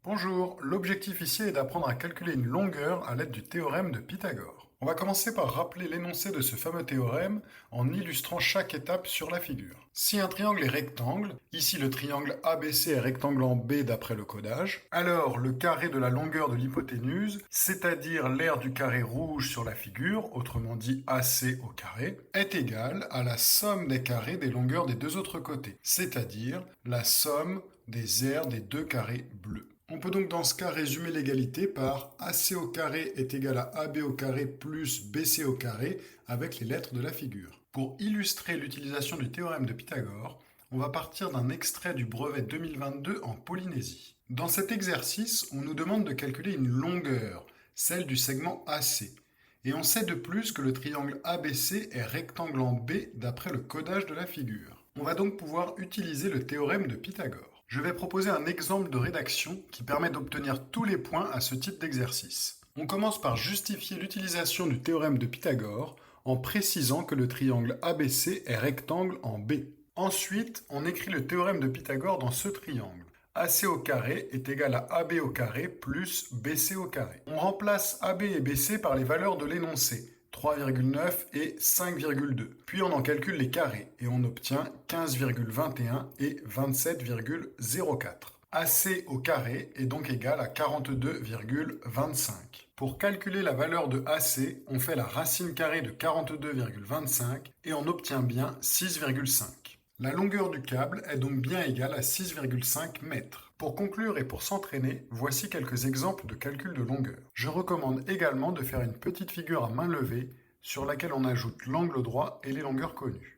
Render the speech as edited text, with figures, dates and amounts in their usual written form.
Bonjour, l'objectif ici est d'apprendre à calculer une longueur à l'aide du théorème de Pythagore. On va commencer par rappeler l'énoncé de ce fameux théorème en illustrant chaque étape sur la figure. Si un triangle est rectangle, ici le triangle ABC est rectangle en B d'après le codage, alors le carré de la longueur de l'hypoténuse, c'est-à-dire l'aire du carré rouge sur la figure, autrement dit AC au carré, est égal à la somme des carrés des longueurs des deux autres côtés, c'est-à-dire la somme des aires des deux carrés bleus. On peut donc dans ce cas résumer l'égalité par AC au carré est égal à AB au carré plus BC au carré avec les lettres de la figure. Pour illustrer l'utilisation du théorème de Pythagore, on va partir d'un extrait du brevet 2022 en Polynésie. Dans cet exercice, on nous demande de calculer une longueur, celle du segment AC. Et on sait de plus que le triangle ABC est rectangle en B d'après le codage de la figure. On va donc pouvoir utiliser le théorème de Pythagore. Je vais proposer un exemple de rédaction qui permet d'obtenir tous les points à ce type d'exercice. On commence par justifier l'utilisation du théorème de Pythagore en précisant que le triangle ABC est rectangle en B. Ensuite, on écrit le théorème de Pythagore dans ce triangle. AC au carré est égal à AB au carré plus BC au carré. On remplace AB et BC par les valeurs de l'énoncé, 3,9 et 5,2. Puis on en calcule les carrés et on obtient 15,21 et 27,04. AC au carré est donc égal à 42,25. Pour calculer la valeur de AC, on fait la racine carrée de 42,25 et on obtient bien 6,5. La longueur du câble est donc bien égale à 6,5 mètres. Pour conclure et pour s'entraîner, voici quelques exemples de calcul de longueur. Je recommande également de faire une petite figure à main levée sur laquelle on ajoute l'angle droit et les longueurs connues.